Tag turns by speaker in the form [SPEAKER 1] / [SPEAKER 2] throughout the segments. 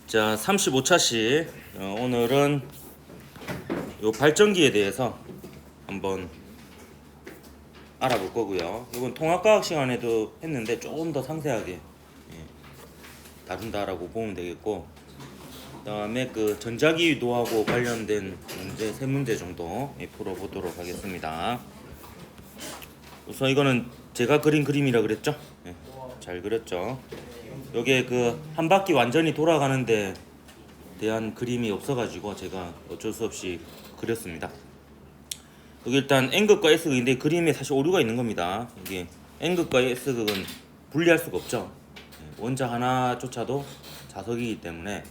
[SPEAKER 1] 자, 35차시 오늘은 요 발전기에 대해서 한번 알아볼 거고요. 이건 통합과학 시간에도 했는데 조금 더 상세하게 다룬다라고 보면 되겠고, 그다음에 그 전자기유도하고 관련된 문제 세 문제 정도 풀어보도록 하겠습니다. 우선 이거는 제가 그린 그림이라 그랬죠? 잘 그렸죠? 여기에 그 한 바퀴 완전히 돌아가는데 대한 그림이 없어가지고 제가 어쩔 수 없이 그렸습니다. 여기 일단 N극과 S극인데 그림에 사실 오류가 있는 겁니다. 이게 N극과 S극은 분리할 수가 없죠. 원자 하나조차도 자석이기 때문에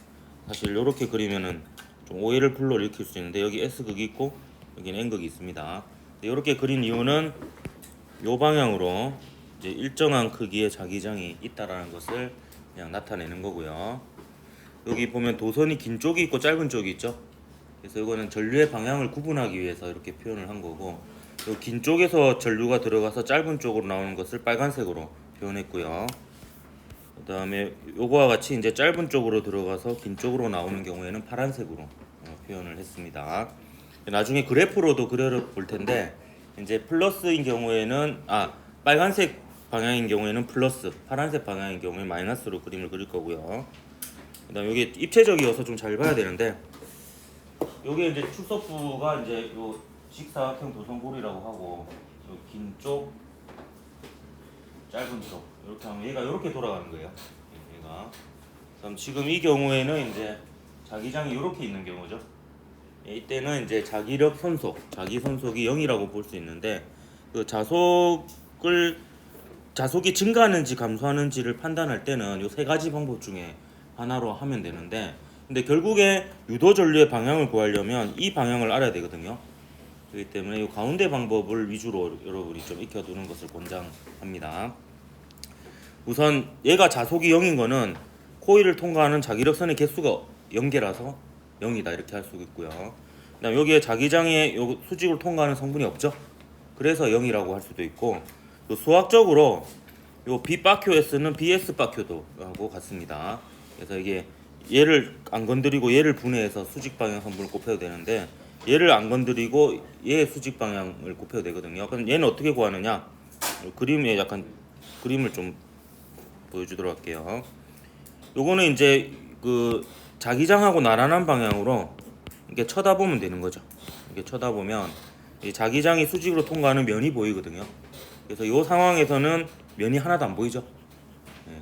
[SPEAKER 1] 사실 이렇게 그리면은 좀 오해를 불러일으킬 수 있는데, 여기 S극이 있고 여기는 N극이 있습니다. 이렇게 그린 이유는 이 방향으로 이제 일정한 크기의 자기장이 있다라는 것을 그냥 나타내는 거고요. 여기 보면 도선이 긴 쪽이 있고 짧은 쪽이 있죠. 그래서 이거는 전류의 방향을 구분하기 위해서 이렇게 표현을 한 거고, 이 긴 쪽에서 전류가 들어가서 짧은 쪽으로 나오는 것을 빨간색으로 표현했고요. 그 다음에 요거와 같이 이제 짧은 쪽으로 들어가서 긴 쪽으로 나오는 경우에는 파란색으로 표현을 했습니다. 나중에 그래프로도 그려볼 텐데, 이제 플러스인 경우에는 빨간색 방향인 경우에는 플러스, 파란색 방향인 경우에 마이너스로 그림을 그릴 거고요. 그다음 여기 입체적이어서 좀 잘 봐야 되는데, 여기 이제 출석부가 이제 요 직사각형 도선고리라고 하고, 요 긴 쪽, 짧은 쪽 이렇게 하면 얘가 이렇게 돌아가는 거예요. 얘가. 그럼 지금 이 경우에는 이제 자기장이 이렇게 있는 경우죠. 이때는 이제 자기력 선속, 자기 선속이 0이라고 볼 수 있는데, 그 자속이 증가하는지 감소하는지를 판단할 때는 이 세 가지 방법 중에 하나로 하면 되는데, 근데 결국에 유도 전류의 방향을 구하려면 이 방향을 알아야 되거든요. 그렇기 때문에 이 가운데 방법을 위주로 여러분이 좀 익혀두는 것을 권장합니다. 우선 얘가 자속이 0인 거는 코일을 통과하는 자기력선의 개수가 0개라서 0이다 이렇게 할 수 있고요. 그다음 여기에 자기장에 요 수직을 통과하는 성분이 없죠. 그래서 0이라고 할 수도 있고, 또 수학적으로 요 B바큐 S는 BS 바큐도하고 같습니다. 그래서 이게 얘를 안 건드리고 얘를 분해해서 수직 방향 성분을 곱해도 되는데, 얘를 안 건드리고 얘의 수직 방향을 곱해도 되거든요. 그럼 얘는 어떻게 구하느냐? 그림에 약간 그림을 좀 보여주도록 할게요. 요거는 이제 그 자기장하고 나란한 방향으로 이렇게 쳐다보면 되는 거죠. 이렇게 쳐다보면 이 자기장이 수직으로 통과하는 면이 보이거든요. 그래서 이 상황에서는 면이 하나도 안 보이죠.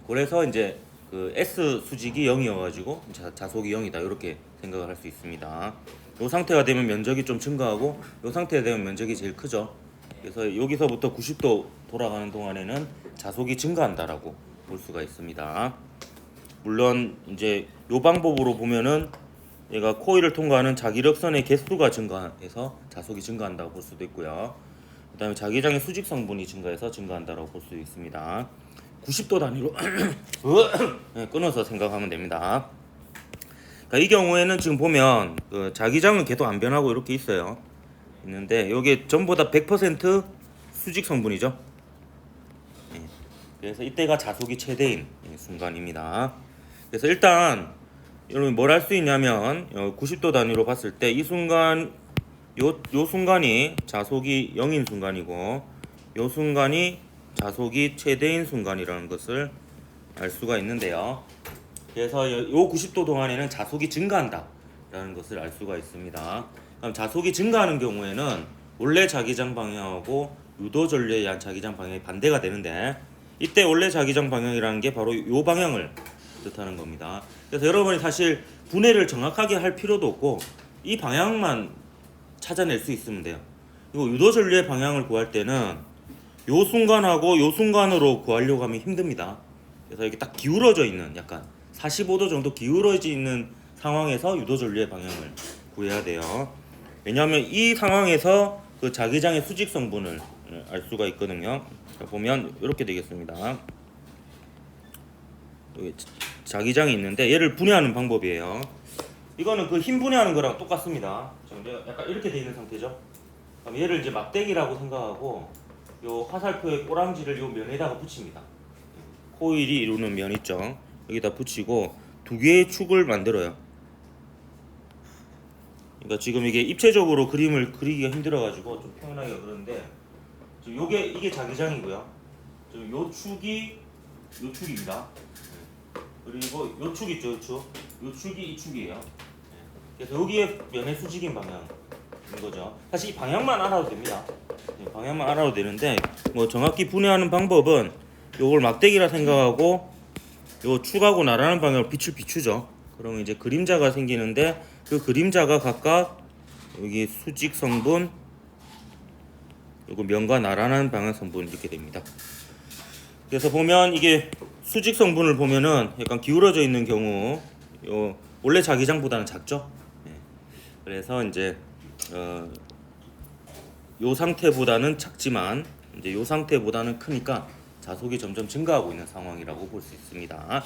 [SPEAKER 1] 그래서 이제 그 S 수직이 0이어가지고 자속이 0이다 이렇게 생각을 할 수 있습니다. 이 상태가 되면 면적이 좀 증가하고, 이 상태가 되면 면적이 제일 크죠. 그래서 여기서부터 90도 돌아가는 동안에는 자속이 증가한다라고 볼 수가 있습니다. 물론 이제 이 방법으로 보면은 얘가 코일을 통과하는 자기력선의 개수가 증가해서 자속이 증가한다고 볼 수도 있고요. 그 다음에 자기장의 수직 성분이 증가해서 증가한다고 볼 수 있습니다. 90도 단위로 끊어서 생각하면 됩니다. 그러니까 이 경우에는 지금 보면 그 자기장은 계속 안 변하고 이렇게 있어요. 있는데 이게 전부 다 100% 수직 성분이죠. 그래서 이때가 자속이 최대인 순간입니다. 그래서 일단 여러분 뭘 할 수 있냐면 90도 단위로 봤을 때 이 순간 요 순간이 자속이 0인 순간이고, 요 순간이 자속이 최대인 순간이라는 것을 알 수가 있는데요. 그래서 요 90도 동안에는 자속이 증가한다 라는 것을 알 수가 있습니다. 그럼 자속이 증가하는 경우에는 원래 자기장 방향하고 유도 전류에 의한 자기장 방향이 반대가 되는데, 이때 원래 자기장 방향이라는 게 바로 요 방향을 뜻하는 겁니다. 그래서 여러분이 사실 분해를 정확하게 할 필요도 없고 이 방향만 찾아낼 수 있으면 돼요. 그리고 유도 전류의 방향을 구할 때는 요 순간하고 요 순간으로 구하려고 하면 힘듭니다. 그래서 이렇게 딱 기울어져 있는, 약간 45도 정도 기울어져 있는 상황에서 유도 전류의 방향을 구해야 돼요. 왜냐하면 이 상황에서 그 자기장의 수직 성분을 알 수가 있거든요. 보면 이렇게 되겠습니다. 여기 자기장이 있는데 얘를 분해하는 방법이에요. 이거는 그 힘 분해하는 거랑 똑같습니다. 약간 이렇게 돼 있는 상태죠. 그럼 얘를 이제 막대기라고 생각하고 요 화살표의 꼬랑지를 요 면에다가 붙입니다. 코일이 이루는 면 있죠. 여기다 붙이고 두 개의 축을 만들어요. 그러니까 지금 이게 입체적으로 그림을 그리기가 힘들어가지고 좀 표현하기가 그런데 지금 이게 자기장이고요. 지금 요 축입니다. 그리고 요 축 있죠, 요 축. 요 축이 이 축이에요. 그래서 여기에 면의 수직인 방향인 거죠. 사실 이 방향만 알아도 됩니다. 방향만 알아도 되는데 뭐 정확히 분해하는 방법은 요걸 막대기라 생각하고 요 축하고 나라는 방향으로 빛을 비추죠. 그러면 이제 그림자가 생기는데 그 그림자가 각각 여기 수직 성분, 요거 면과 나라는 방향 성분 이렇게 됩니다. 그래서 보면 이게 수직 성분을 보면은 약간 기울어져 있는 경우 요 원래 자기장보다는 작죠. 그래서 이제 요 상태보다는 작지만 이제 요 상태보다는 크니까 자속이 점점 증가하고 있는 상황이라고 볼 수 있습니다.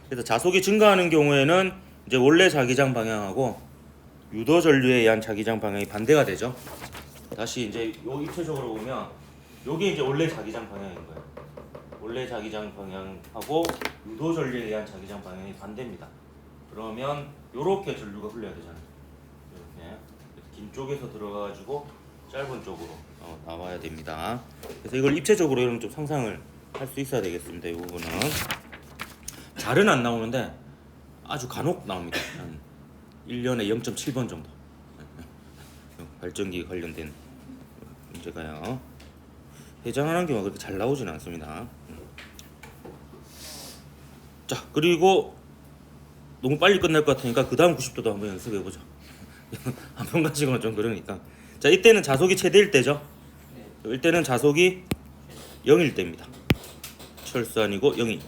[SPEAKER 1] 그래서 자속이 증가하는 경우에는 이제 원래 자기장 방향하고 유도 전류에 의한 자기장 방향이 반대가 되죠. 다시 이제 요 입체적으로 보면 요게 이제 원래 자기장 방향인 거예요. 원래 자기장 방향하고 유도 전류에 의한 자기장 방향이 반대입니다. 그러면 요렇게 전류가 흘러야 되잖아요. 이렇게 긴 쪽에서 들어가가지고 짧은 쪽으로 나와야 됩니다. 그래서 이걸 입체적으로 이런 좀 상상을 할 수 있어야 되겠습니다. 이 부분은 잘은 안 나오는데 아주 간혹 나옵니다. 한 1년에 0.7번 정도 발전기 관련된 문제가요. 해장하는 경우가 그렇게 잘 나오지는 않습니다. 자, 그리고 너무 빨리 끝날 것 같으니까 그 다음 90도도 한번 연습해보죠. 한 번 가지고는 좀 그러니까. 자, 이때는 자속이 최대일 때죠. 이때는 자속이 0일 때입니다. 철수아니고 0이.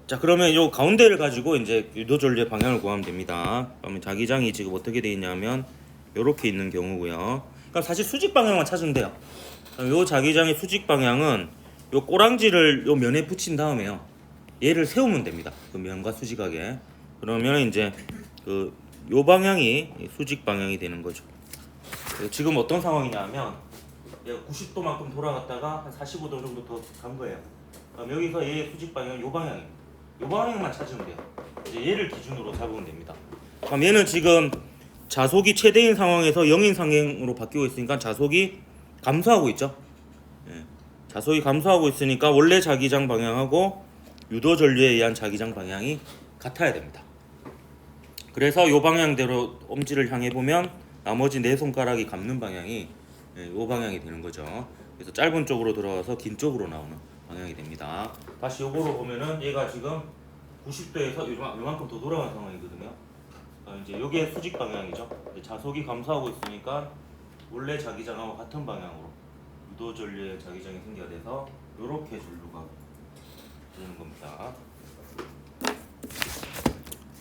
[SPEAKER 1] 자, 그러면 요 가운데를 가지고 이제 유도 전류의 방향을 구하면 됩니다. 그러면 자기장이 지금 어떻게 되어 있냐면 요렇게 있는 경우고요. 그럼 사실 수직 방향만 찾으면 돼요. 요 자기장의 수직 방향은 요 꼬랑지를 요 면에 붙인 다음에요. 얘를 세우면 됩니다. 그 면과 수직하게. 그러면 이제 요 방향이 수직 방향이 되는 거죠. 지금 어떤 상황이냐면 얘가 90도만큼 돌아갔다가 한 45도 정도 더 간 거예요. 그럼 여기서 얘의 수직 방향은 요 방향입니다. 요 방향만 찾으면 돼요. 이제 얘를 기준으로 잡으면 됩니다. 그럼 얘는 지금 자속이 최대인 상황에서 0인 상향으로 바뀌고 있으니까 자속이 감소하고 있죠. 자속이 감소하고 있으니까 원래 자기장 방향하고 유도 전류에 의한 자기장 방향이 같아야 됩니다. 그래서 요 방향대로 엄지를 향해 보면 나머지 네 손가락이 감는 방향이 요 방향이 되는 거죠. 그래서 짧은 쪽으로 들어가서 긴 쪽으로 나오는 방향이 됩니다. 다시 요거로 보면은 얘가 지금 90도에서 요만큼 더 돌아간 상황이거든요. 이제 요게 수직 방향이죠. 자속이 감소하고 있으니까 원래 자기장하고 같은 방향으로 유도 전류의 자기장이 생겨야 돼서 요렇게 전류가 되는 겁니다.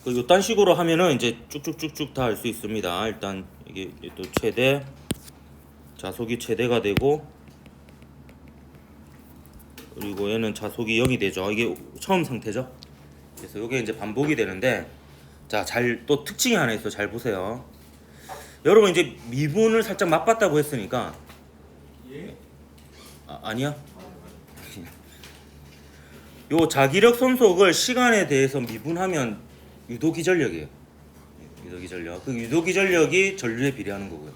[SPEAKER 1] 이딴 식으로 하면은 이제 쭉쭉쭉쭉 다 알 수 있습니다. 일단 이게 또 최대 자속이 최대가 되고 그리고 얘는 자속이 0이 되죠. 이게 처음 상태죠. 그래서 이게 이제 반복이 되는데 자, 잘 또 특징이 하나 있어. 잘 보세요. 여러분 이제 미분을 살짝 맛봤다고 했으니까 아니야? 요 자기력 손속을 시간에 대해서 미분하면 유도기전력이에요. 유도기전력. 그 유도기전력이 전류에 비례하는 거고요.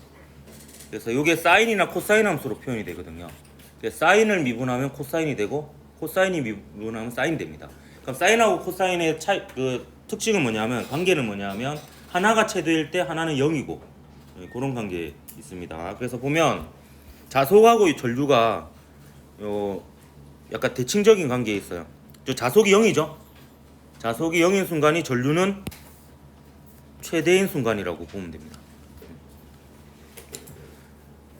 [SPEAKER 1] 그래서 이게 사인이나 코사인 함수로 표현이 되거든요. 사인을 미분하면 코사인이 되고 코사인이 미분하면 사인이 됩니다. 그럼 사인하고 코사인의 특징은 뭐냐면 관계는 뭐냐면 하나가 최대일 때 하나는 0이고 그런 관계 있습니다. 그래서 보면 자속하고 이 전류가 약간 대칭적인 관계에 있어요. 자속이 0이죠. 자속이 0인 순간이 전류는 최대인 순간이라고 보면 됩니다.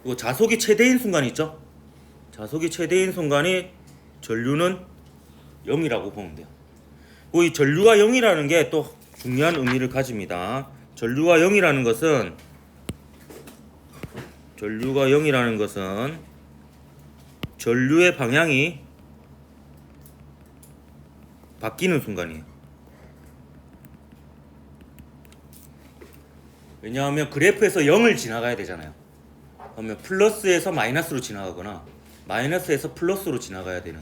[SPEAKER 1] 그리고 자속이 최대인 순간이 있죠. 자속이 최대인 순간이 전류는 0이라고 보면 돼요. 그리고 이 전류가 0이라는 게 또 중요한 의미를 가집니다. 전류가 0이라는 것은 전류의 방향이 바뀌는 순간이에요. 왜냐하면 그래프에서 0을 지나가야 되잖아요. 그러면 플러스에서 마이너스로 지나가거나 마이너스에서 플러스로 지나가야 되는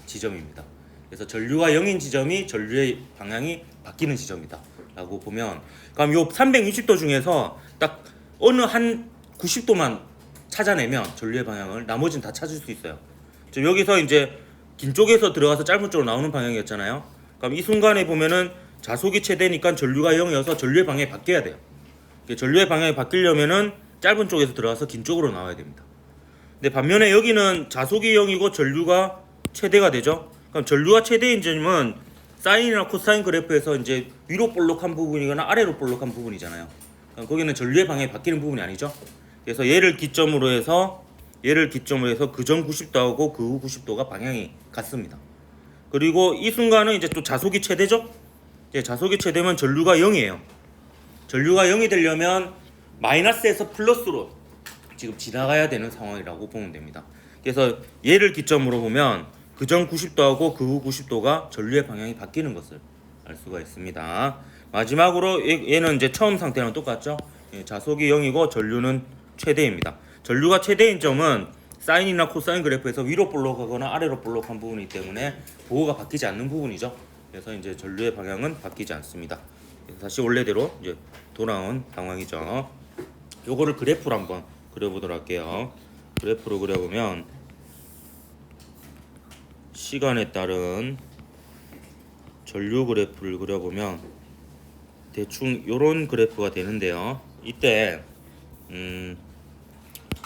[SPEAKER 1] 지점입니다. 그래서 전류가 0인 지점이 전류의 방향이 바뀌는 지점이다 라고 보면, 그럼 요 360도 중에서 딱 어느 한 90도만 찾아내면 전류의 방향을, 나머지는 다 찾을 수 있어요. 여기서 이제 긴 쪽에서 들어가서 짧은 쪽으로 나오는 방향이었잖아요. 그럼 이 순간에 보면은 자속이 최대니까 전류가 0이어서 전류의 방향이 바뀌어야 돼요. 전류의 방향이 바뀌려면은 짧은 쪽에서 들어가서 긴 쪽으로 나와야 됩니다. 근데 반면에 여기는 자속이 0이고 전류가 최대가 되죠. 그럼 전류가 최대인 점은 사인이나 코사인 그래프에서 이제 위로 볼록한 부분이거나 아래로 볼록한 부분이잖아요. 그럼 거기는 전류의 방향이 바뀌는 부분이 아니죠. 그래서 얘를 기점으로 해서 그전 90도하고 그 후 90도가 방향이 같습니다. 그리고 이 순간은 이제 또 자속이 최대죠. 이제 자속이 최대면 전류가 0이에요. 전류가 0이 되려면 마이너스에서 플러스로 지금 지나가야 되는 상황이라고 보면 됩니다. 그래서 얘를 기점으로 보면 그전 90도하고 그 후 90도가 전류의 방향이 바뀌는 것을 알 수가 있습니다. 마지막으로 얘는 이제 처음 상태랑 똑같죠. 자속이 0이고 전류는 최대입니다. 전류가 최대인 점은 사인이나 코사인 그래프에서 위로 볼록하거나 아래로 볼록한 부분이기 때문에 보호가 바뀌지 않는 부분이죠. 그래서 이제 전류의 방향은 바뀌지 않습니다. 다시 원래대로 이제 돌아온 상황이죠. 요거를 그래프로 한번 그려보도록 할게요. 그래프로 그려보면 시간에 따른 전류 그래프를 그려보면 대충 요런 그래프가 되는데요. 이때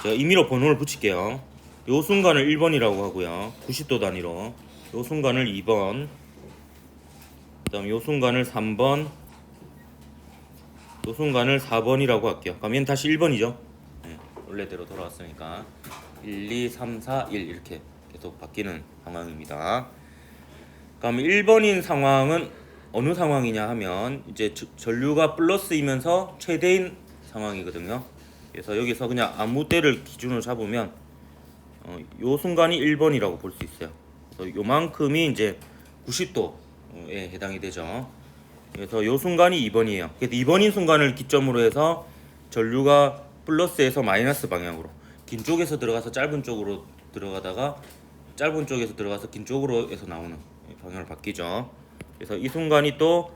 [SPEAKER 1] 제가 임의로 번호를 붙일게요. 요 순간을 1번이라고 하고요. 90도 단위로. 요 순간을 2번. 그다음 요 순간을 3번. 요 순간을 4번이라고 할게요. 그럼 얘는 다시 1번이죠. 네, 원래대로 돌아왔으니까 1, 2, 3, 4, 1 이렇게 계속 바뀌는 상황입니다. 그럼 1번인 상황은 어느 상황이냐 하면 이제 전류가 플러스이면서 최대인 상황이거든요. 그래서 여기서 그냥 아무 때를 기준으로 잡으면 요 순간이 1번이라고 볼 수 있어요. 그래서 요만큼이 이제 90도에 해당이 되죠. 그래서 요 순간이 2번이에요. 그래서 2번인 순간을 기점으로 해서 전류가 플러스에서 마이너스 방향으로 긴 쪽에서 들어가서 짧은 쪽으로 들어가다가 짧은 쪽에서 들어가서 긴 쪽으로 해서 나오는 방향을 바뀌죠. 그래서 이 순간이 또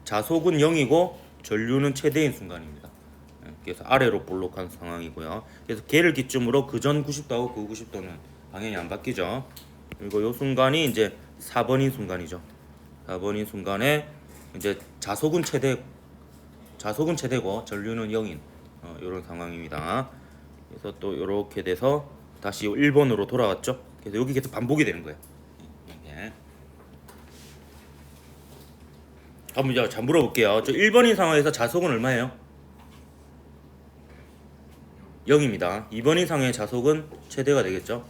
[SPEAKER 1] 자속은 0이고 전류는 최대인 순간입니다. 그래서 아래로 볼록한 상황이고요. 그래서 걔를 기점으로 그전 90도하고 그 후 90도는 방향이 안 바뀌죠. 그리고 이 순간이 이제 4번인 순간이죠. 4번인 순간에 이제 자속은 최대고 전류는 0인 이런 상황입니다. 그래서 또 이렇게 돼서 다시 1번으로 돌아왔죠. 그래서 여기 계속 반복이 되는 거예요. 예. 한번 이제 잘 물어볼게요. 저 1번인 상황에서 자속은 얼마예요? 0입니다. 2번인 상황의 자속은 최대가 되겠죠.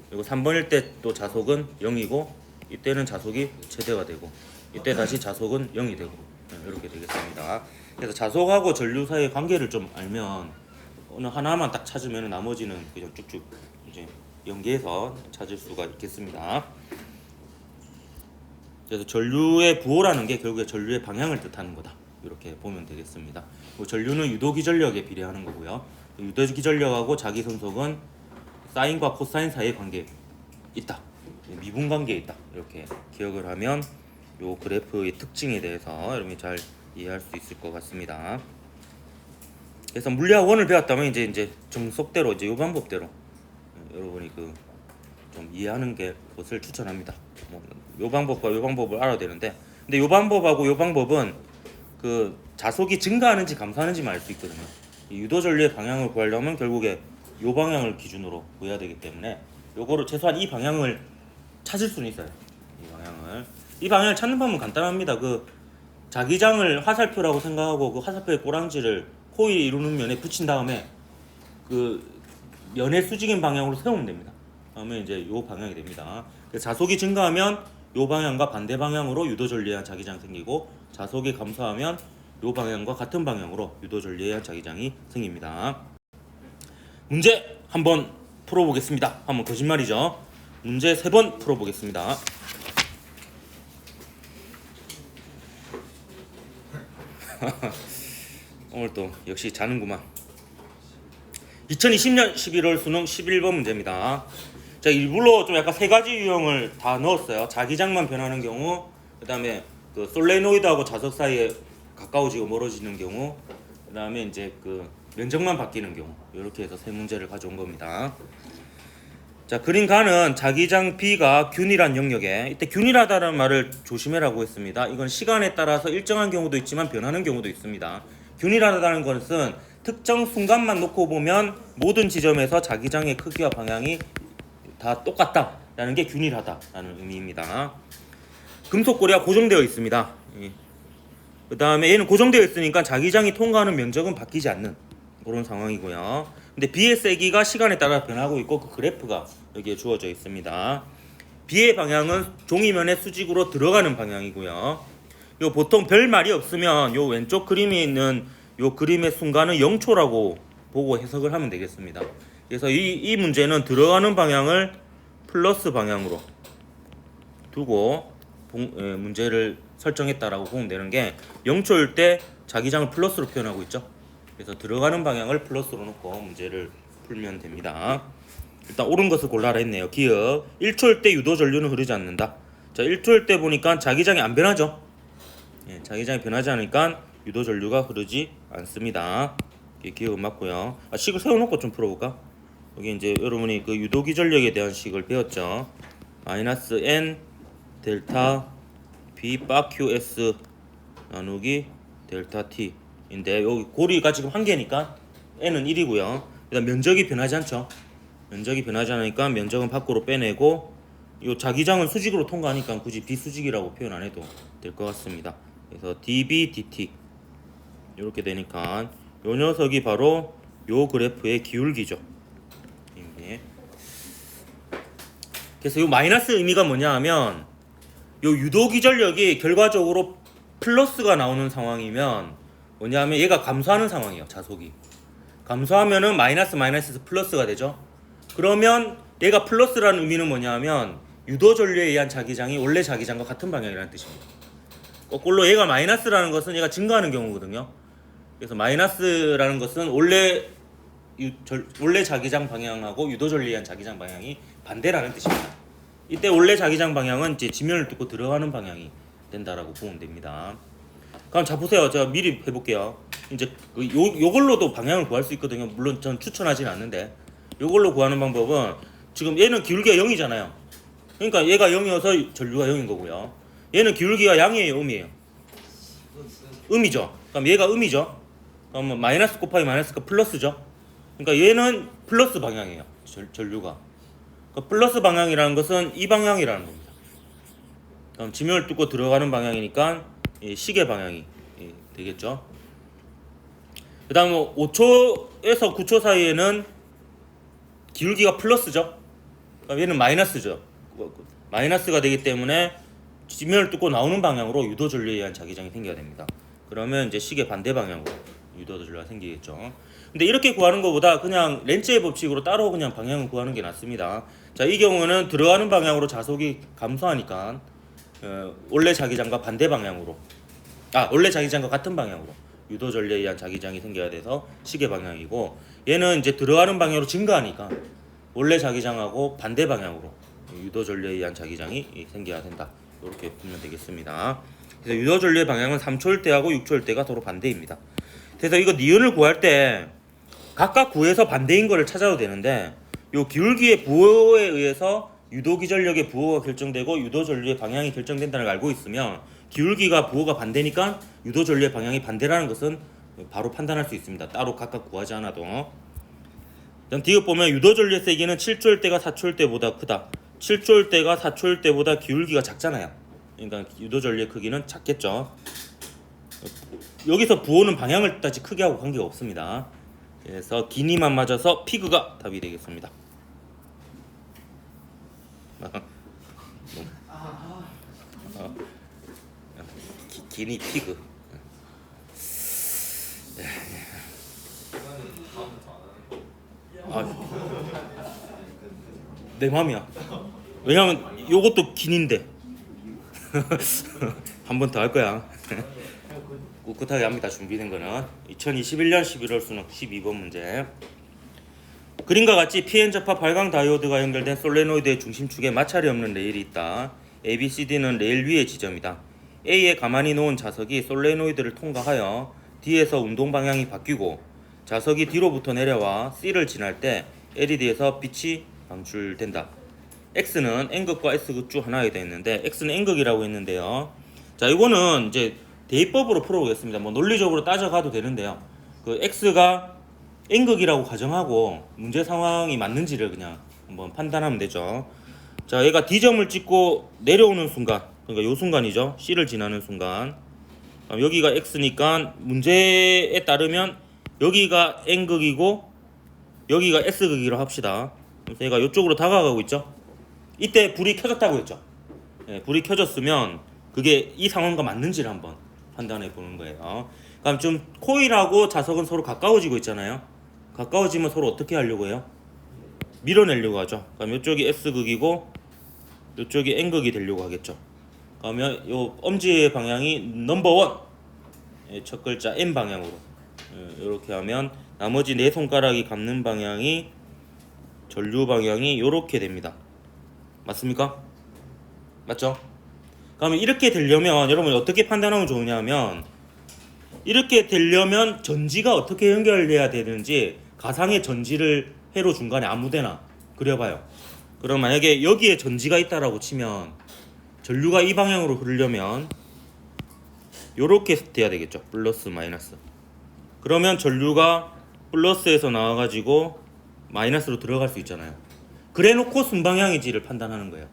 [SPEAKER 1] 그리고 3번일 때 또 자속은 0이고 이때는 자속이 최대가 되고 이때 다시 자속은 0이 되고 이렇게 되겠습니다. 그래서 자속하고 전류 사이의 관계를 좀 알면 어느 하나만 딱 찾으면 나머지는 그냥 쭉쭉 이제 연계해서 찾을 수가 있겠습니다. 그래서 전류의 부호라는 게 결국에 전류의 방향을 뜻하는 거다. 이렇게 보면 되겠습니다. 전류는 유도기전력에 비례하는 거고요. 유도기전력하고 자기선속은 사인과 코사인 사이의 관계에 있다. 미분 관계에 있다. 이렇게 기억을 하면 요 그래프의 특징에 대해서 여러분이 잘 이해할 수 있을 것 같습니다. 그래서 물리학 1을 배웠다면 이제 정석대로 이제 요 방법대로 여러분이 좀 이해하는 게 것을 추천합니다. 요 방법과 요 방법을 알아야 되는데, 근데 요 방법하고 요 방법은 그 자속이 증가하는지 감소하는지만 알 수 있거든요. 이 유도 전류의 방향을 구하려면 결국에 요 방향을 기준으로 구해야 되기 때문에 요거를 최소한 이 방향을 찾을 수는 있어요. 이 방향을 찾는 방법은 간단합니다. 그 자기장을 화살표라고 생각하고 그 화살표의 꼬랑지를 코일 이루는 면에 붙인 다음에 그 면의 수직인 방향으로 세우면 됩니다. 그러면 이제 요 방향이 됩니다. 자속이 증가하면 요 방향과 반대 방향으로 유도 전류에 의한 자기장이 생기고, 자속이 감소하면 요 방향과 같은 방향으로 유도 전류에 의한 자기장이 생깁니다. 문제 한번 풀어보겠습니다. 한번 거짓말이죠. 문제 3번 풀어보겠습니다. 오늘 또 역시 자는구만. 2020년 11월 수능 11번 문제입니다. 자, 일부러 좀 약간 세 가지 유형을 다 넣었어요. 자기장만 변하는 경우, 그다음에 그 솔레노이드하고 자석 사이에 가까워지고 멀어지는 경우, 그다음에 이제 그 면적만 바뀌는 경우, 이렇게 해서 세 문제를 가져온 겁니다. 자, 그린 가는 자기장 B가 균일한 영역에, 이때 균일하다는 말을 조심해라고 했습니다. 이건 시간에 따라서 일정한 경우도 있지만 변하는 경우도 있습니다. 균일하다는 것은 특정 순간만 놓고 보면 모든 지점에서 자기장의 크기와 방향이 다 똑같다라는 게 균일하다라는 의미입니다. 금속고리가 고정되어 있습니다. 그 다음에 얘는 고정되어 있으니까 자기장이 통과하는 면적은 바뀌지 않는 그런 상황이고요. 근데 B의 세기가 시간에 따라 변하고 있고 그 그래프가 여기에 주어져 있습니다. B의 방향은 종이면의 수직으로 들어가는 방향이고요. 요 보통 별 말이 없으면 요 왼쪽 그림에 있는 요 그림의 순간은 0초라고 보고 해석을 하면 되겠습니다. 그래서 이 문제는 들어가는 방향을 플러스 방향으로 두고 문제를 설정했다라고 보면 되는 게 0초일 때 자기장을 플러스로 표현하고 있죠. 그래서 들어가는 방향을 플러스로 놓고 문제를 풀면 됩니다. 일단 옳은 것을 골라라 했네요. 기억 1초일 때 유도 전류는 흐르지 않는다. 자, 1초일 때 보니까 자기장이 안 변하죠. 예, 자기장이 변하지 않으니까 유도 전류가 흐르지 않습니다. 기억은 맞고요. 식을 세워놓고 좀 풀어볼까? 여기 이제 여러분이 그 유도기 전력에 대한 식을 배웠죠. 마이너스 n 델타 b 바 qs 나누기 델타 t인데 여기 고리가 지금 한 개니까 n은 1이고요. 일단 면적이 변하지 않죠. 면적이 변하지 않으니까 면적은 밖으로 빼내고 요 자기장은 수직으로 통과하니까 굳이 비수직이라고 표현 안 해도 될 것 같습니다. 그래서 dB dt 이렇게 되니까 요 녀석이 바로 요 그래프의 기울기죠. 그래서 요 마이너스 의미가 뭐냐 하면 요 유도기 전력이 결과적으로 플러스가 나오는 상황이면 뭐냐면 얘가 감소하는 상황이에요. 자속이 감소하면은 마이너스에서 플러스가 되죠. 그러면 얘가 플러스라는 의미는 뭐냐면 유도 전류에 의한 자기장이 원래 자기장과 같은 방향이라는 뜻입니다. 거꾸로 얘가 마이너스라는 것은 얘가 증가하는 경우거든요. 그래서 마이너스라는 것은 원래 자기장 방향하고 유도 전류에 의한 자기장 방향이 반대라는 뜻입니다. 이때 원래 자기장 방향은 이제 지면을 뚫고 들어가는 방향이 된다라고 보면 됩니다. 그럼 자 보세요. 제가 미리 해볼게요. 이제 요걸로도 방향을 구할 수 있거든요. 물론 전 추천하지는 않는데 요걸로 구하는 방법은 지금 얘는 기울기가 0이잖아요. 그러니까 얘가 0이어서 전류가 0인 거고요. 얘는 기울기가 양이에요, 음이에요? 음이죠. 그럼 얘가 음이죠. 그러면 마이너스 곱하기 마이너스가 플러스죠. 그러니까 얘는 플러스 방향이에요. 전류가. 그러니까 플러스 방향이라는 것은 이 방향이라는 겁니다. 그럼 지면을 뚫고 들어가는 방향이니까 시계 방향이 되겠죠. 그 다음 5초에서 9초 사이에는 기울기가 플러스죠. 그럼 얘는 마이너스죠. 마이너스가 되기 때문에 지면을 뚫고 나오는 방향으로 유도 전류에 의한 자기장이 생겨야 됩니다. 그러면 이제 시계 반대 방향으로 유도 전류가 생기겠죠. 근데 이렇게 구하는 것보다 그냥 렌츠의 법칙으로 따로 그냥 방향을 구하는 게 낫습니다. 자, 이 경우는 들어가는 방향으로 자속이 감소하니까 원래 자기장과 반대 방향으로 원래 자기장과 같은 방향으로 유도 전류에 의한 자기장이 생겨야 돼서 시계 방향이고, 얘는 이제 들어가는 방향으로 증가하니까 원래 자기장하고 반대 방향으로 유도 전류에 의한 자기장이 생겨야 된다. 이렇게 보면 되겠습니다. 그래서 유도 전류의 방향은 3초일 때하고 6초일 때가 서로 반대입니다. 그래서 이거 니은을 구할 때 각각 구해서 반대인 거를 찾아도 되는데, 요 기울기의 부호에 의해서 유도기 전력의 부호가 결정되고 유도 전류의 방향이 결정된다는 걸 알고 있으면 기울기가 부호가 반대니까 유도 전류의 방향이 반대라는 것은 바로 판단할 수 있습니다. 따로 각각 구하지 않아도. 그다음 디귿 보면 유도 전류의 세기는 7초일 때가 4초일 때보다 크다. 7초일 때가 4초일 때보다 기울기가 작잖아요. 그러니까 유도 전류의 크기는 작겠죠. 여기서 부호는 방향을 따지 크기하고 관계가 없습니다. 그래서 기니만 맞아서 피그가 답이 되겠습니다. 기니 피그. 내 맘이야. 왜냐면 요것도 긴인데 한 번 더 할 거야. 꿋꿋하게 합니다. 준비된 거는 2021년 11월 수능 12번 문제. 그림과 같이 PN 접합 발광 다이오드가 연결된 솔레노이드의 중심축에 마찰이 없는 레일이 있다. A, B, C, D는 레일 위의 지점이다. A에 가만히 놓은 자석이 솔레노이드를 통과하여 D에서 운동 방향이 바뀌고 자석이 D로부터 내려와 C를 지날 때 LED에서 빛이 방출된다. X는 N극과 S극 중 하나에 되어 있는데 X는 N극이라고 했는데요. 자, 이거는 이제 대입법으로 풀어보겠습니다. 뭐 논리적으로 따져가도 되는데요. 그 X가 N극이라고 가정하고 문제 상황이 맞는지를 그냥 한번 판단하면 되죠. 자, 얘가 D점을 찍고 내려오는 순간, 그러니까 요 순간이죠. C를 지나는 순간. 여기가 X니까 문제에 따르면 여기가 N극이고 여기가 S극이라고 합시다. 그래서 얘가 이쪽으로 다가가고 있죠. 이때 불이 켜졌다고 했죠. 예, 불이 켜졌으면 그게 이 상황과 맞는지를 한번 판단해 보는 거예요. 그럼 좀 코일하고 자석은 서로 가까워지고 있잖아요. 가까워지면 서로 어떻게 하려고 해요? 밀어내려고 하죠. 그럼 이쪽이 S극이고 이쪽이 N극이 되려고 하겠죠. 그러면 요 엄지의 방향이 넘버 1, 첫 글자 N 방향으로 이렇게 하면 나머지 네 손가락이 감는 방향이 전류 방향이 이렇게 됩니다. 맞습니까? 맞죠? 그러면 이렇게 되려면 여러분 어떻게 판단하면 좋으냐면 이렇게 되려면 전지가 어떻게 연결돼야 되는지 가상의 전지를 회로 중간에 아무데나 그려봐요. 그럼 만약에 여기에 전지가 있다라고 치면 전류가 이 방향으로 흐르려면 이렇게 돼야 되겠죠. 플러스 마이너스. 그러면 전류가 플러스에서 나와가지고 마이너스로 들어갈 수 있잖아요. 그래놓고 순방향인지를 판단하는 거예요.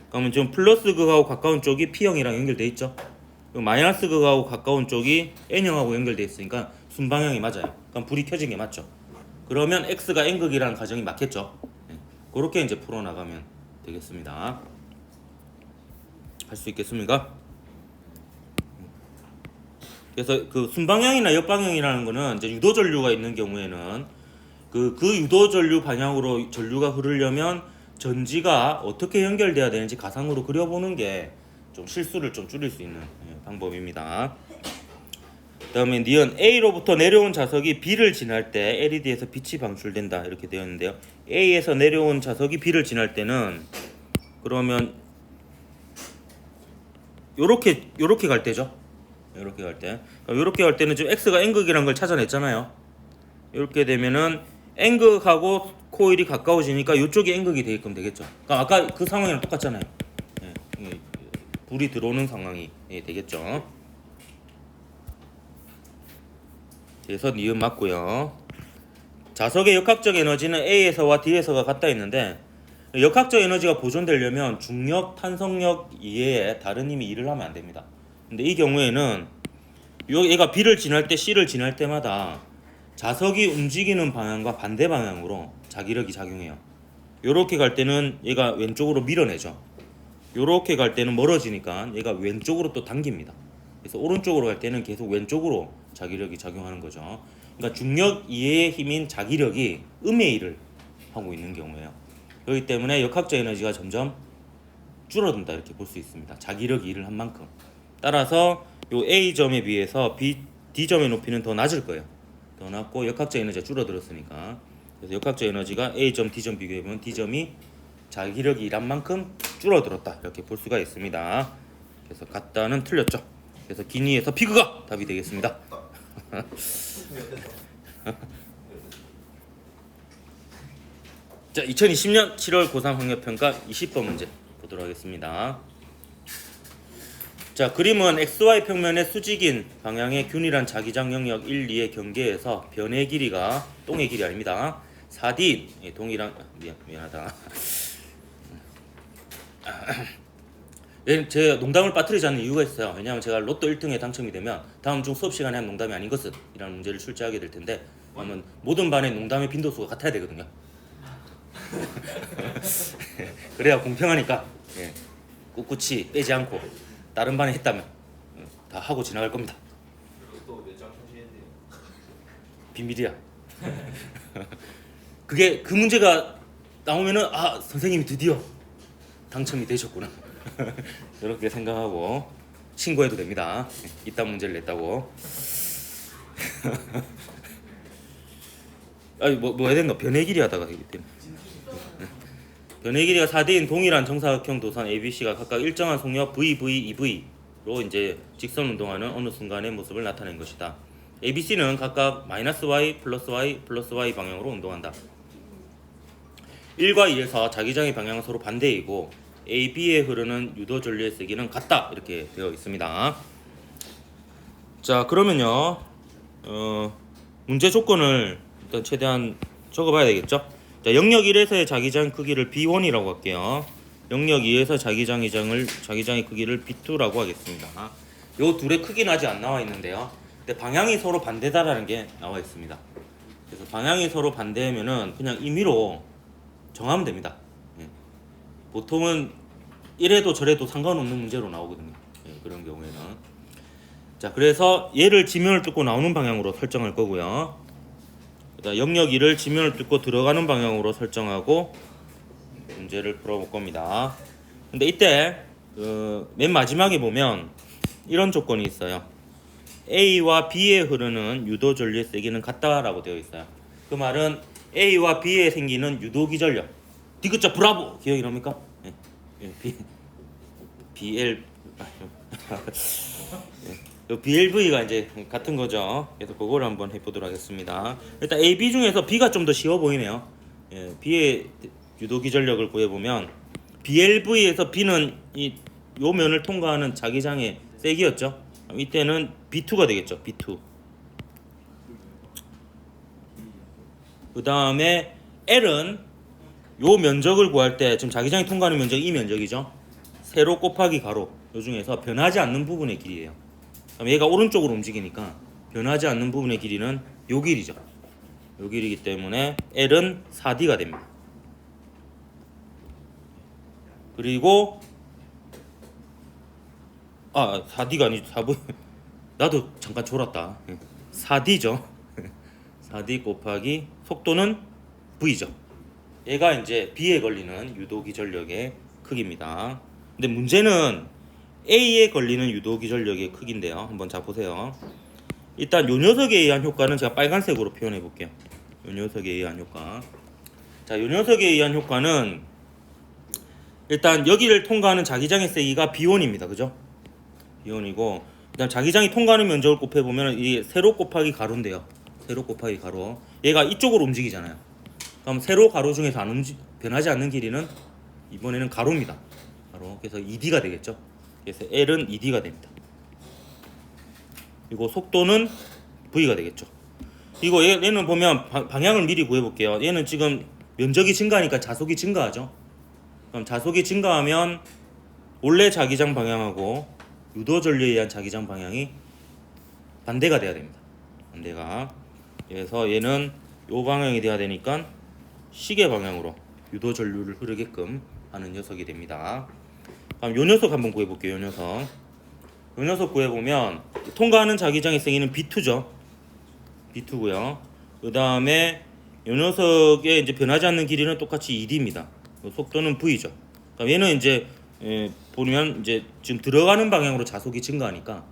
[SPEAKER 1] 그러면 지금 플러스 극하고 가까운 쪽이 P형이랑 연결돼 있죠. 마이너스 극하고 가까운 쪽이 N형하고 연결돼 있으니까 순방향이 맞아요. 그럼 불이 켜진 게 맞죠. 그러면 X가 N극이라는 가정이 맞겠죠. 그렇게 이제 풀어나가면 되겠습니다. 할 수 있겠습니까? 그래서 그 순방향이나 역방향이라는 거는 이제 유도 전류가 있는 경우에는 그 유도 전류 방향으로 전류가 흐르려면 전지가 어떻게 연결돼야 되는지 가상으로 그려보는 게 좀 실수를 좀 줄일 수 있는 방법입니다. 그다음에 니은 A로부터 내려온 자석이 B를 지날 때 LED에서 빛이 방출된다 이렇게 되어 있는데요. A에서 내려온 자석이 B를 지날 때는 그러면 요렇게 갈 때죠. 요렇게 갈 때. 요렇게 갈 때는 지금 X가 N극이라는 걸 찾아냈잖아요. 이렇게 되면은 N극하고 코일이 가까워지니까 이쪽이 N극이 되게끔 되겠죠. 그러니까 아까 그 상황이랑 똑같잖아요. 불이 들어오는 상황이 되겠죠. 그래서 니은 맞고요. 자석의 역학적 에너지는 A에서와 D에서가 같다 했는데 역학적 에너지가 보존되려면 중력, 탄성력 이외에 다른 힘이 일을 하면 안 됩니다. 근데 이 경우에는 얘가 B를 지날 때 C를 지날 때마다 자석이 움직이는 방향과 반대 방향으로 자기력이 작용해요. 요렇게 갈 때는 얘가 왼쪽으로 밀어내죠. 요렇게 갈 때는 멀어지니까 얘가 왼쪽으로 또 당깁니다. 그래서 오른쪽으로 갈 때는 계속 왼쪽으로 자기력이 작용하는 거죠. 그러니까 중력 이외의 힘인 자기력이 음의 일을 하고 있는 경우예요. 그렇기 때문에 역학적 에너지가 점점 줄어든다 이렇게 볼 수 있습니다. 자기력이 일을 한 만큼. 따라서 요 A점에 비해서 D점의 높이는 더 낮을 거예요. 더 낮고 역학적 에너지가 줄어들었으니까. 그래서 역학적 에너지가 A점, D점 비교해보면 D점이 자기력이 일한 만큼 줄어들었다 이렇게 볼 수가 있습니다. 그래서 같다는 틀렸죠. 그래서 기니에서 피그가 답이 되겠습니다. 자, 2020년 7월 고3 학력평가 20번 문제 보도록 하겠습니다. 자, 그림은 XY 평면의 수직인 방향의 균일한 자기장 영역 1, 2의 경계에서 변의 길이가 똥의 길이 아닙니다. 4D 동이랑 미안하다. 제가 농담을 빠뜨리지 않는 이유가 있어요. 왜냐하면 제가 로또 1등에 당첨이 되면 다음 중 수업 시간에 한 농담이 아닌 것은 이라는 문제를 출제하게 될 텐데 그러면 모든 반의 농담의 빈도수가 같아야 되거든요. 그래야 공평하니까 꿋꿋이 빼지 않고 다른 반에 했다면 다 하고 지나갈 겁니다.
[SPEAKER 2] 로또 몇장 소진했네요.
[SPEAKER 1] 비밀이야. 그게 그 문제가 나오면은 아 선생님이 드디어 당첨이 되셨구나. 이렇게 생각하고 신고해도 됩니다. 이딴 문제를 냈다고. 아니 뭐 해야 된가? 변의 길이 하다가 되기 때문에. 변의 길이가 4대인 동일한 정사각형 도선 ABC가 각각 일정한 속력 VV, EV로 이제 직선 운동하는 어느 순간의 모습을 나타낸 것이다. ABC는 각각 -y, +y, +y 방향으로 운동한다. 1과 2에서 자기장의 방향은 서로 반대이고 A, B에 흐르는 유도 전류의 세기는 같다. 이렇게 되어 있습니다. 자, 그러면요. 문제 조건을 일단 최대한 적어봐야 되겠죠. 자, 영역 1에서의 자기장 크기를 B1이라고 할게요. 영역 2에서 자기장의 크기를 B2라고 하겠습니다. 요 둘의 크기는 아직 안 나와 있는데요. 근데 방향이 서로 반대다라는 게 나와 있습니다. 그래서 방향이 서로 반대면은 그냥 임의로 정하면 됩니다. 예. 보통은 이래도 저래도 상관없는 문제로 나오거든요. 예, 그런 경우에는. 자, 그래서 얘를 지면을 뚫고 나오는 방향으로 설정할 거고요. 영역 2를 지면을 뚫고 들어가는 방향으로 설정하고 문제를 풀어볼 겁니다. 근데 이때 맨 마지막에 보면 이런 조건이 있어요. A와 B에 흐르는 유도 전류의 세기는 같다라고 되어 있어요. 그 말은 A와 B에 생기는 유도 기전력. 디귿자 브라보 기억이 납니까? 예. BL BLV가 이제 같은 거죠. 그래서 그거를 한번 해보도록 하겠습니다. 일단 A, B 중에서 B가 좀 더 쉬워 보이네요. 예, B의 유도 기전력을 구해보면 BLV에서 B는 요 면을 통과하는 자기장의 세기였죠. 이때는 B2가 되겠죠. B2. 그 다음에 L은 요 면적을 구할 때 지금 자기장이 통과하는 면적이 이 면적이죠. 세로 곱하기 가로. 요 중에서 변하지 않는 부분의 길이에요. 그럼 얘가 오른쪽으로 움직이니까 변하지 않는 부분의 길이는 요 길이죠. 요 길이기 때문에 L은 4D가 됩니다. 그리고 4D가 아니죠. 4V. 나도 잠깐 졸았다. 4D죠. 4D 곱하기 속도는 V죠. 얘가 이제 B에 걸리는 유도 기전력의 크기입니다. 근데 문제는 A에 걸리는 유도 기전력의 크기인데요. 한번 자 보세요. 일단 요 녀석에 의한 효과는 제가 빨간색으로 표현해 볼게요. 요 녀석에 의한 효과. 자, 요 녀석에 의한 효과는 일단 여기를 통과하는 자기장의 세기가 B1입니다. 그죠? B1이고 일단 자기장이 통과하는 면적을 곱해 보면 이 세로 곱하기 가로인데요. 세로 곱하기 가로. 얘가 이쪽으로 움직이잖아요. 그럼 세로 가로 중에서 변하지 않는 길이는 이번에는 가로입니다. 가로. 그래서 2D가 되겠죠. 그래서 L은 2D가 됩니다. 그리고 속도는 V가 되겠죠. 이거 얘는 보면 방향을 미리 구해볼게요. 얘는 지금 면적이 증가하니까 자속이 증가하죠. 그럼 자속이 증가하면 원래 자기장 방향하고 유도 전류에 의한 자기장 방향이 반대가 돼야 됩니다. 반대가. 그래서 얘는 요 방향이 돼야 되니까 시계 방향으로 유도 전류를 흐르게끔 하는 녀석이 됩니다. 그럼 요 녀석 한번 구해볼게요. 요 녀석 구해보면 통과하는 자기장의 세기는 B2죠. B2고요. 그 다음에 요 녀석의 이제 변하지 않는 길이는 똑같이 2D입니다. 속도는 V죠. 그럼 얘는 이제 보면 이제 지금 들어가는 방향으로 자속이 증가하니까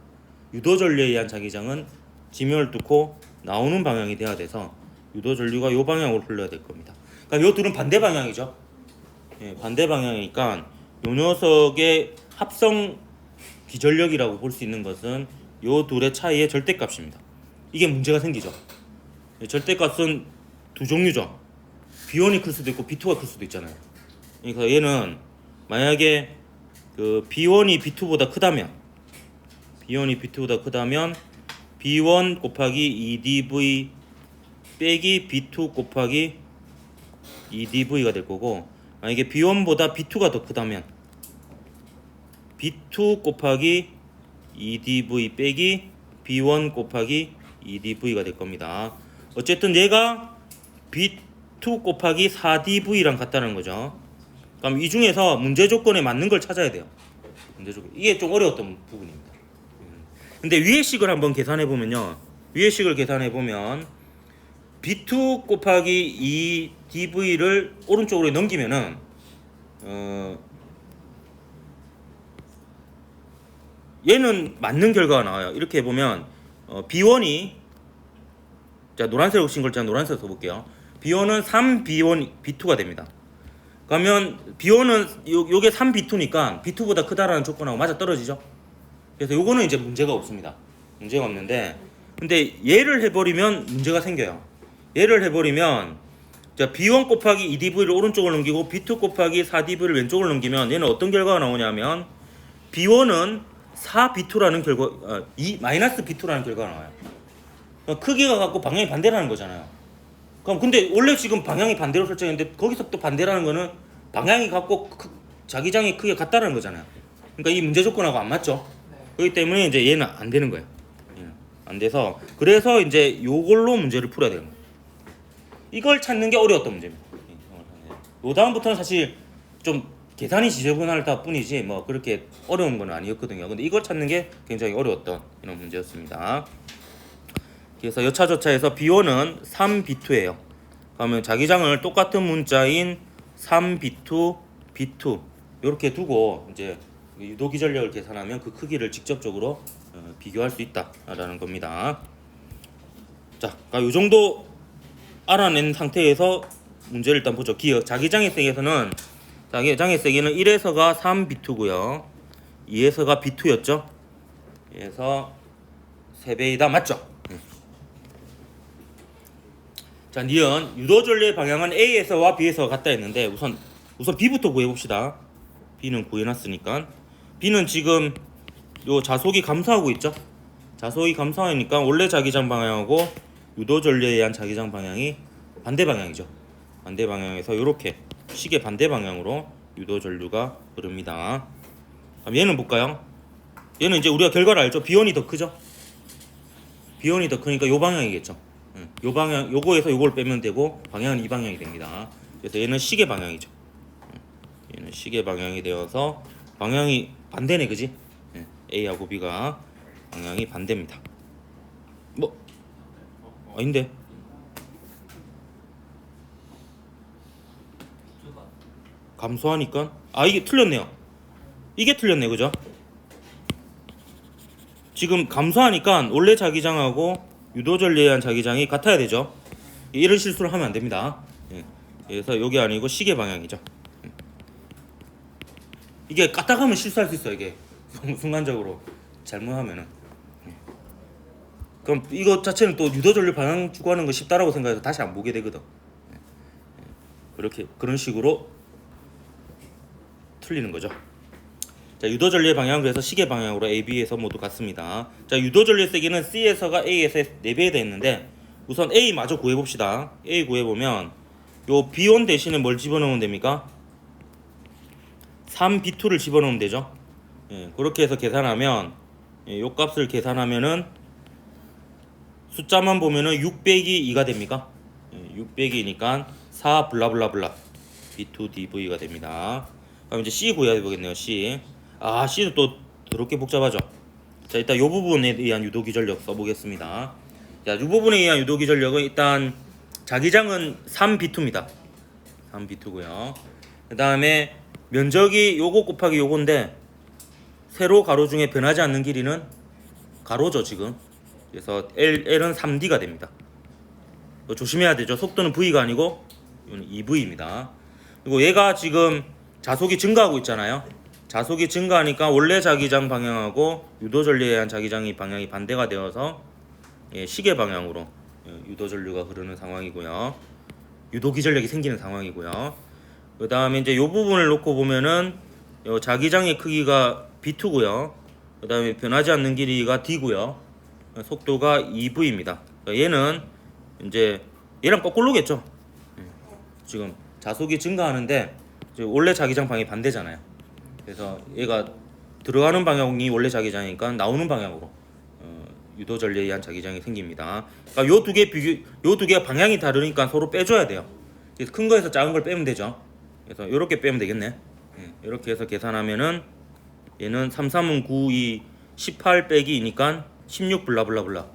[SPEAKER 1] 유도 전류에 의한 자기장은 지면을 뚫고 나오는 방향이 돼야 돼서 유도 전류가 요 방향으로 흘러야 될 겁니다. 그럼 요 둘은 반대 방향이죠. 예, 반대 방향이니까 요 녀석의 합성 기전력이라고 볼 수 있는 것은 요 둘의 차이의 절대값입니다. 이게 문제가 생기죠. 절대값은 두 종류죠. B1이 클 수도 있고 B2가 클 수도 있잖아요. 그러니까 얘는 만약에 그 B1이 B2보다 크다면 B1 곱하기 2dV 빼기 B2 곱하기 2dV가 될 거고, 만약에 B1보다 B2가 더 크다면 B2 곱하기 2dV 빼기 B1 곱하기 2dV가 될 겁니다. 어쨌든 얘가 B2 곱하기 4dV랑 같다는 거죠. 그럼 이 중에서 문제 조건에 맞는 걸 찾아야 돼요. 문제 조건. 이게 좀 어려웠던 부분입니다. 근데 위의 식을 한번 계산해 보면요. 위의 식을 계산해 보면 B2 곱하기 2dV를 오른쪽으로 넘기면은 얘는 맞는 결과가 나와요. 이렇게 보면 B1이 자, 노란색으로 친 걸 제가 노란색으로 써볼게요. B1은 3B1 B2가 됩니다. 그러면 B1은 요게 3B2니까 B2보다 크다라는 조건하고 맞아 떨어지죠. 그래서 요거는 이제 문제가 없습니다. 문제가 없는데, 근데 얘를 해버리면 문제가 생겨요. 얘를 해버리면 자, B1 곱하기 2DV를 오른쪽으로 넘기고 B2 곱하기 4DV를 왼쪽으로 넘기면 얘는 어떤 결과가 나오냐면 B1은 4B2라는 결과, 마이너스 B2라는 결과가 나와요. 그러니까 크기가 같고 방향이 반대라는 거잖아요. 그럼 근데 원래 지금 방향이 반대로 설정했는데 거기서 또 반대라는 거는 방향이 같고 자기장의 크기가 같다는 거잖아요. 그러니까 이 문제 조건하고 안 맞죠. 그렇기 때문에 이제 얘는 안 되는 거예요. 얘는 안 돼서 그래서 이제 요걸로 문제를 풀어야 되는 거예요. 이걸 찾는 게 어려웠던 문제입니다. 요 다음부터는 사실 좀 계산이 지저분하다 뿐이지 뭐 그렇게 어려운 건 아니었거든요. 근데 이걸 찾는 게 굉장히 어려웠던 이런 문제였습니다. 그래서 여차저차해서 B1은 3B2예요. 그러면 자기장을 똑같은 문자인 3B2, B2 이렇게 두고 이제 유도기전력을 계산하면 그 크기를 직접적으로 비교할 수 있다라는 겁니다. 자, 그러니까 이 정도 알아낸 상태에서 문제를 일단 보죠. 기억 자기장의 세기에서는 자기장의 세기는 1에서가 3B2고요. 2에서가 B2였죠. 그래서 3배이다 맞죠? 자, 니은 유도전류의 방향은 A에서와 B에서 같다 했는데 우선 B부터 구해봅시다. B는 구해놨으니까 B는 지금 요 자속이 감소하고 있죠. 자속이 감소하니까 원래 자기장 방향하고 유도전류에 의한 자기장 방향이 반대 방향이죠. 반대 방향에서 이렇게 시계 반대 방향으로 유도전류가 흐릅니다. 그럼 얘는 볼까요? 얘는 이제 우리가 결과를 알죠. B1이 더 크죠. B1이 더 크니까 요 방향이겠죠. 요 방향, 요거에서 요걸 빼면 되고 방향은 이 방향이 됩니다. 그래서 얘는 시계 방향이죠. 얘는 시계 방향이 되어서 방향이 반대네, 그지? A하고 B가 방향이 반대입니다. 뭐 아닌데? 감소하니까 이게 틀렸네요. 이게 틀렸네, 그죠? 지금 감소하니까 원래 자기장하고 유도전류에 의한 자기장이 같아야 되죠. 이런 실수를 하면 안 됩니다. 그래서 여기 아니고 시계 방향이죠. 이게 까딱하면 실수할 수 있어요. 이게 순간적으로 잘못하면은. 그럼 이거 자체는 또 유도전류 방향 추구하는 거 쉽다라고 생각해서 다시 안 보게 되거든. 그렇게 그런 식으로 틀리는 거죠. 자, 유도전류의 방향은 그래서 시계 방향으로 A, B에서 모두 같습니다. 자, 유도전류의 세기는 C에서가 A에서 4배에 되어 있는데 우선 A 마저 구해봅시다. A 구해보면 요 B1 대신에 뭘 집어넣으면 됩니까? 3B2를 집어넣으면 되죠. 그렇게 해서 계산하면 요 값을 계산하면은 숫자만 보면은 6 빼기 2가 됩니까? 6 빼기 2니까 4 블라블라블라 B2DV가 됩니다. 그럼 이제 C 구해야 되겠네요. C. C도 또 더럽게 복잡하죠. 자, 일단 요 부분에 의한 유도기전력 써보겠습니다. 자, 이 부분에 의한 유도기전력은 일단 자기장은 3B2입니다. 3B2고요. 그 다음에 면적이 요거 곱하기 요건데 세로 가로 중에 변하지 않는 길이는 가로죠 지금. 그래서 L은 3D가 됩니다. 조심해야 되죠. 속도는 V가 아니고 이건 2V입니다. 그리고 얘가 지금 자속이 증가하고 있잖아요. 자속이 증가하니까 원래 자기장 방향하고 유도전류에 의한 자기장의 방향이 반대가 되어서 시계 방향으로 유도전류가 흐르는 상황이고요. 유도기전력이 생기는 상황이고요. 그 다음에 이제 이 부분을 놓고 보면은 자기장의 크기가 B2고요. 그 다음에 변하지 않는 길이가 D고요. 속도가 2V입니다. 얘는 이제 얘랑 거꾸로겠죠. 지금 자속이 증가하는데 원래 자기장 방향이 반대잖아요. 그래서 얘가 들어가는 방향이 원래 자기장이니까 나오는 방향으로 유도전류에 의한 자기장이 생깁니다. 그러니까 요 두 개가 방향이 다르니까 서로 빼줘야 돼요. 그래서 큰 거에서 작은 걸 빼면 되죠. 그래서 이렇게 빼면 되겠네. 이렇게 해서 계산하면은 얘는 3, 3은 9, 2, 18 빼기 2니까 16 블라블라블라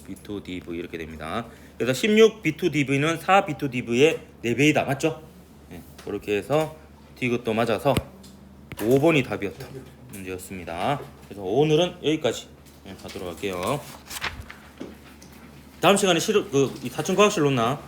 [SPEAKER 1] B2DV 이렇게 됩니다. 그래서 16 B2DV는 4 B2DV의 4배이다. 맞죠? 그렇게 해서 디귿도 맞아서 5번이 답이었던 문제였습니다. 그래서 오늘은 여기까지 하도록 할게요. 다음 시간에 이 사천과학실 놓나?